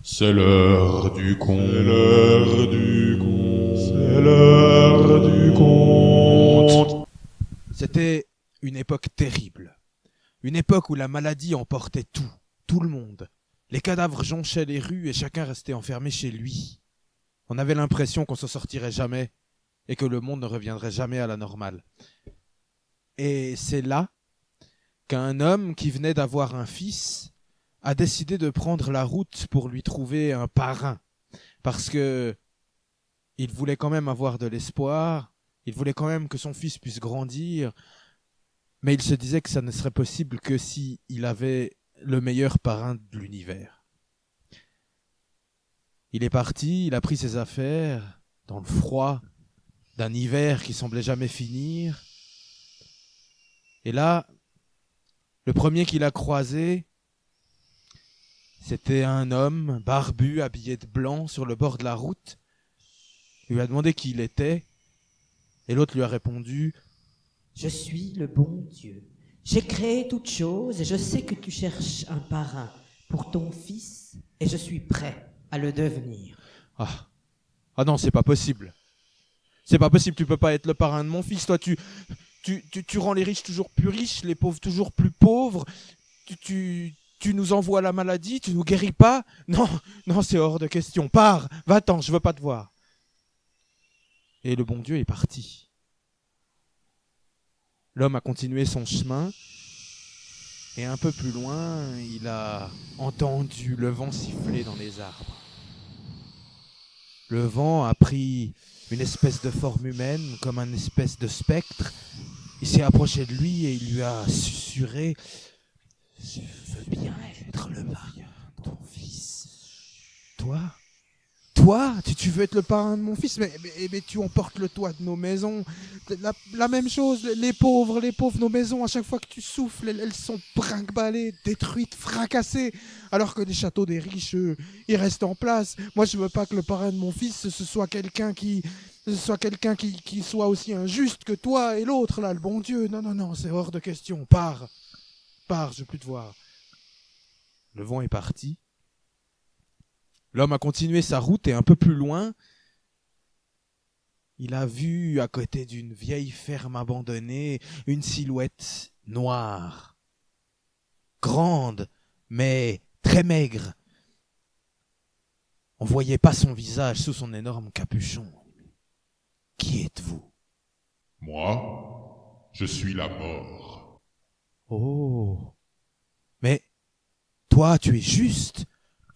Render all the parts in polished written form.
C'est l'heure du conte. C'est l'heure du conte. C'est l'heure du conte. C'était une époque terrible. Une époque où la maladie emportait tout le monde. Les cadavres jonchaient les rues et chacun restait enfermé chez lui. On avait l'impression qu'on s'en sortirait jamais et que le monde ne reviendrait jamais à la normale. Et c'est là qu'un homme qui venait d'avoir un fils a décidé de prendre la route pour lui trouver un parrain. Parce que il voulait quand même avoir de l'espoir, il voulait quand même que son fils puisse grandir, mais il se disait que ça ne serait possible que si il avait le meilleur parrain de l'univers. Il est parti, il a pris ses affaires dans le froid d'un hiver qui semblait jamais finir. Et là, le premier qu'il a croisé, c'était un homme barbu, habillé de blanc, sur le bord de la route. Il lui a demandé qui il était, et l'autre lui a répondu « Je suis le bon Dieu. J'ai créé toutes choses et je sais que tu cherches un parrain pour ton fils et je suis prêt à le devenir. » Ah non, c'est pas possible. C'est pas possible, tu peux pas être le parrain de mon fils. Toi, tu rends les riches toujours plus riches, les pauvres toujours plus pauvres. Tu nous envoies la maladie, tu nous guéris pas. Non, c'est hors de question. Pars, va-t'en, je veux pas te voir. Et le bon Dieu est parti. L'homme a continué son chemin. Et un peu plus loin, il a entendu le vent siffler dans les arbres. Le vent a pris une espèce de forme humaine, comme un espèce de spectre. Il s'est approché de lui et il lui a susurré « Je veux bien être le parrain de ton fils. » Toi, tu veux être le parrain de mon fils, mais tu emportes le toit de nos maisons. La même chose, les pauvres, nos maisons, à chaque fois que tu souffles, elles sont brinque-ballées, détruites, fracassées, alors que les châteaux des riches, eux, ils restent en place. Moi, je veux pas que le parrain de mon fils, ce soit quelqu'un qui soit aussi injuste que toi et l'autre, là, le bon Dieu. Non, c'est hors de question. Pars, je veux plus te voir. Le vent est parti. L'homme a continué sa route et un peu plus loin, il a vu à côté d'une vieille ferme abandonnée une silhouette noire, grande mais très maigre. On voyait pas son visage sous son énorme capuchon. Qui êtes-vous ? Moi, je suis la mort. Oh, mais toi, tu es juste.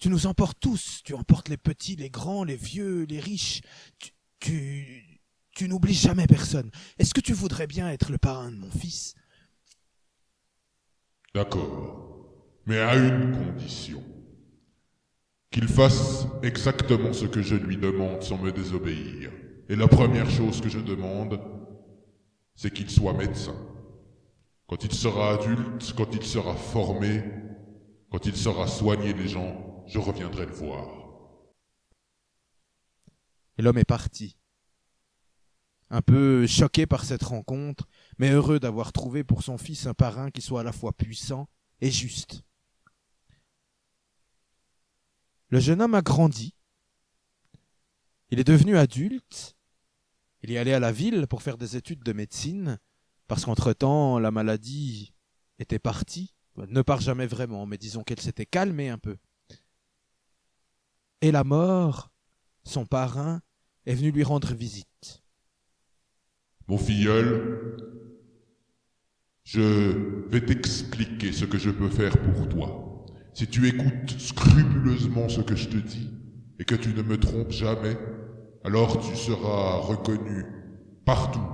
Tu nous emportes tous. Tu emportes les petits, les grands, les vieux, les riches. Tu n'oublies jamais personne. Est-ce que tu voudrais bien être le parrain de mon fils ? D'accord, mais à une condition. Qu'il fasse exactement ce que je lui demande sans me désobéir. Et la première chose que je demande, c'est qu'il soit médecin. Quand il sera adulte, quand il sera formé, quand il saura soigner les gens, je reviendrai le voir. Et l'homme est parti. Un peu choqué par cette rencontre, mais heureux d'avoir trouvé pour son fils un parrain qui soit à la fois puissant et juste. Le jeune homme a grandi. Il est devenu adulte. Il est allé à la ville pour faire des études de médecine, parce qu'entre-temps, la maladie était partie. Elle ne part jamais vraiment, mais disons qu'elle s'était calmée un peu. Et la mort, son parrain, est venu lui rendre visite. Mon filleul, je vais t'expliquer ce que je peux faire pour toi. Si tu écoutes scrupuleusement ce que je te dis, et que tu ne me trompes jamais, alors tu seras reconnu partout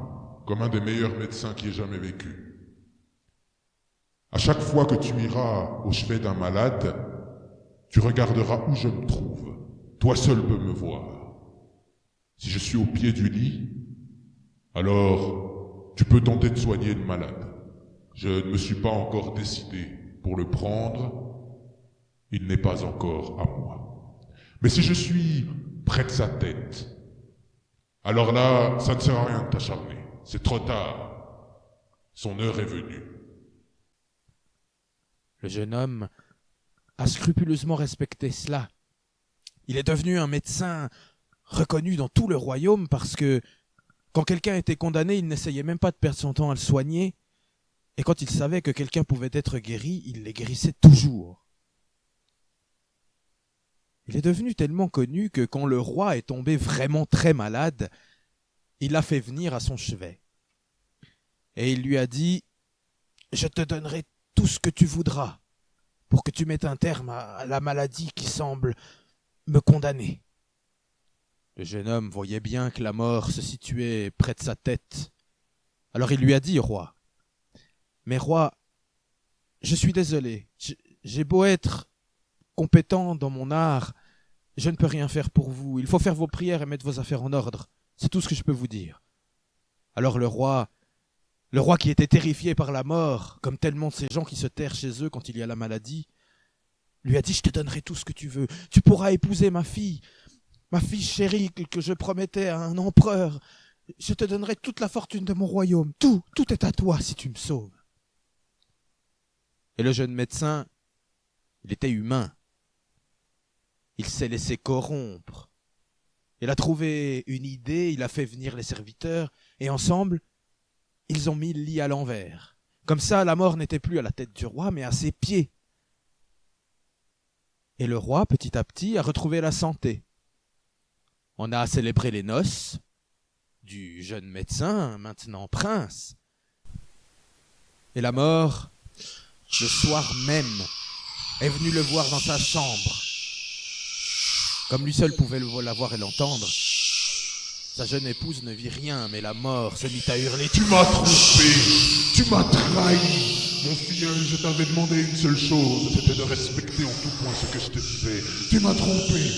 comme un des meilleurs médecins qui ait jamais vécu. À chaque fois que tu iras au chevet d'un malade, tu regarderas où je me trouve. Toi seul peux me voir. Si je suis au pied du lit, alors tu peux tenter de soigner le malade. Je ne me suis pas encore décidé pour le prendre. Il n'est pas encore à moi. Mais si je suis près de sa tête, alors là, ça ne sert à rien de t'acharner. C'est trop tard. Son heure est venue. Le jeune homme a scrupuleusement respecté cela. Il est devenu un médecin reconnu dans tout le royaume parce que quand quelqu'un était condamné, il n'essayait même pas de perdre son temps à le soigner. Et quand il savait que quelqu'un pouvait être guéri, il les guérissait toujours. Il est devenu tellement connu que quand le roi est tombé vraiment très malade, il l'a fait venir à son chevet. Et il lui a dit « Je te donnerai tout ce que tu voudras pour que tu mettes un terme à la maladie qui semble me condamner. » Le jeune homme voyait bien que la mort se situait près de sa tête. Alors il lui a dit « Roi, mais roi, je suis désolé, j'ai beau être compétent dans mon art, je ne peux rien faire pour vous. Il faut faire vos prières et mettre vos affaires en ordre. C'est tout ce que je peux vous dire. » Alors le roi qui était terrifié par la mort, comme tellement de ces gens qui se terrent chez eux quand il y a la maladie, lui a dit « Je te donnerai tout ce que tu veux. Tu pourras épouser ma fille chérie que je promettais à un empereur. Je te donnerai toute la fortune de mon royaume. Tout est à toi si tu me sauves. » Et le jeune médecin, il était humain. Il s'est laissé corrompre. Il a trouvé une idée, il a fait venir les serviteurs, et ensemble, ils ont mis le lit à l'envers. Comme ça, la mort n'était plus à la tête du roi, mais à ses pieds. Et le roi, petit à petit, a retrouvé la santé. On a célébré les noces du jeune médecin, maintenant prince. Et la mort, le soir même, est venue le voir dans sa chambre. Comme lui seul pouvait la voir et l'entendre, sa jeune épouse ne vit rien, mais la mort se mit à hurler. « Tu m'as trompé, tu m'as trahi. Mon filleul, je t'avais demandé une seule chose, c'était de respecter en tout point ce que je te disais. Tu m'as trompé. »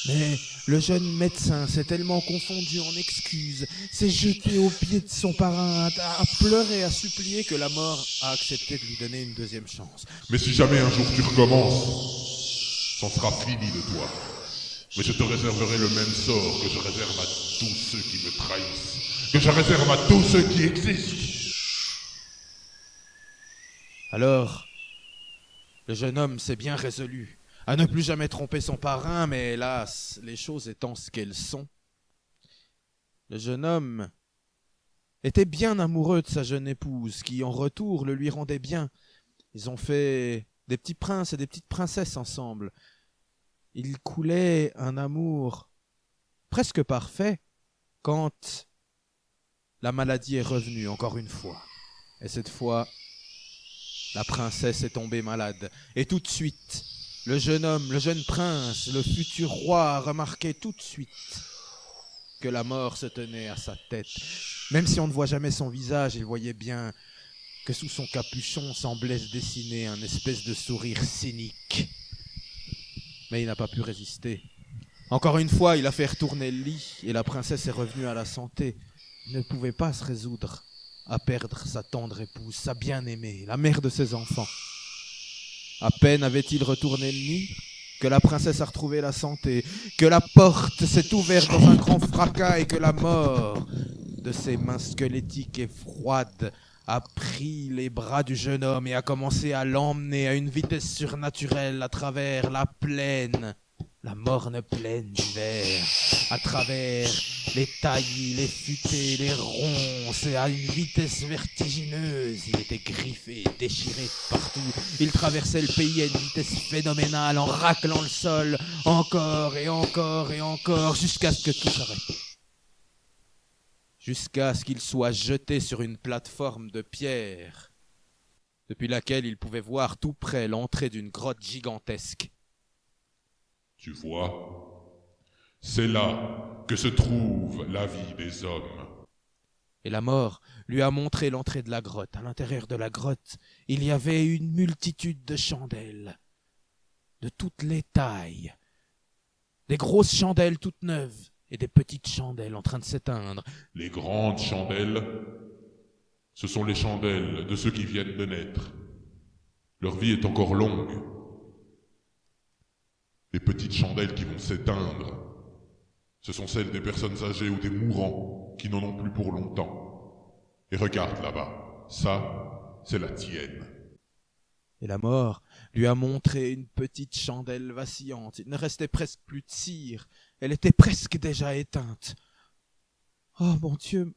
Mais le jeune médecin s'est tellement confondu en excuses, s'est jeté aux pieds de son parrain, a pleuré, a supplié que la mort a accepté de lui donner une deuxième chance. Mais si jamais un jour tu recommences, c'en sera fini de toi. Mais je te réserverai le même sort que je réserve à tous ceux qui me trahissent, que je réserve à tous ceux qui existent. Alors, le jeune homme s'est bien résolu à ne plus jamais tromper son parrain, mais hélas, les choses étant ce qu'elles sont, le jeune homme était bien amoureux de sa jeune épouse, qui en retour le lui rendait bien. Ils ont fait des petits princes et des petites princesses ensemble. Il coulait un amour presque parfait quand la maladie est revenue encore une fois. Et cette fois, la princesse est tombée malade. Et tout de suite, le jeune homme, le jeune prince, le futur roi a remarqué tout de suite que la mort se tenait à sa tête. Même si on ne voit jamais son visage, il voyait bien que sous son capuchon semblait se dessiner un espèce de sourire cynique. Mais il n'a pas pu résister. Encore une fois, il a fait retourner le lit et la princesse est revenue à la santé. Il ne pouvait pas se résoudre à perdre sa tendre épouse, sa bien-aimée, la mère de ses enfants. À peine avait-il retourné le lit que la princesse a retrouvé la santé, que la porte s'est ouverte dans un grand fracas et que la mort, de ses mains squelettiques et froides, a pris les bras du jeune homme et a commencé à l'emmener à une vitesse surnaturelle à travers la plaine, la morne plaine d'hiver, à travers les taillis, les futaies, les ronces, et à une vitesse vertigineuse. Il était griffé, déchiré partout. Il traversait le pays à une vitesse phénoménale en raclant le sol, encore et encore et encore, jusqu'à ce que tout s'arrête. Jusqu'à ce qu'il soit jeté sur une plateforme de pierre, depuis laquelle il pouvait voir tout près l'entrée d'une grotte gigantesque. Tu vois, c'est là que se trouve la vie des hommes. Et la mort lui a montré l'entrée de la grotte. À l'intérieur de la grotte, il y avait une multitude de chandelles, de toutes les tailles, des grosses chandelles toutes neuves, et des petites chandelles en train de s'éteindre. Les grandes chandelles, ce sont les chandelles de ceux qui viennent de naître. Leur vie est encore longue. Les petites chandelles qui vont s'éteindre, ce sont celles des personnes âgées ou des mourants qui n'en ont plus pour longtemps. Et regarde là-bas, ça, c'est la tienne. Et la mort lui a montré une petite chandelle vacillante. Il ne restait presque plus de cire. Elle était presque déjà éteinte. Oh mon Dieu,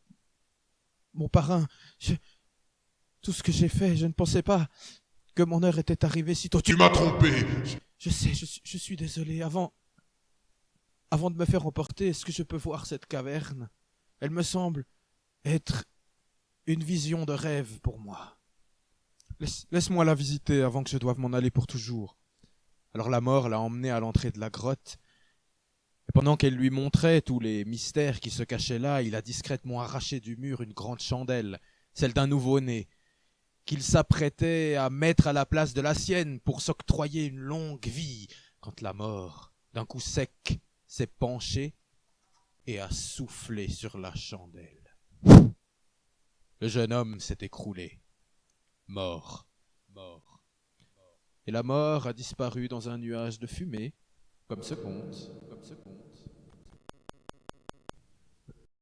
mon parrain, tout ce que j'ai fait, je ne pensais pas que mon heure était arrivée si tôt. Tu m'as trompé. Je sais, je suis désolé. Avant de me faire emporter, est-ce que je peux voir cette caverne? Elle me semble être une vision de rêve pour moi. Laisse-moi la visiter avant que je doive m'en aller pour toujours. Alors la mort l'a emmené à l'entrée de la grotte. Et pendant qu'elle lui montrait tous les mystères qui se cachaient là, il a discrètement arraché du mur une grande chandelle, celle d'un nouveau-né, qu'il s'apprêtait à mettre à la place de la sienne pour s'octroyer une longue vie, quand la mort, d'un coup sec, s'est penchée et a soufflé sur la chandelle. Le jeune homme s'est écroulé, mort. Et la mort a disparu dans un nuage de fumée, comme ce conte.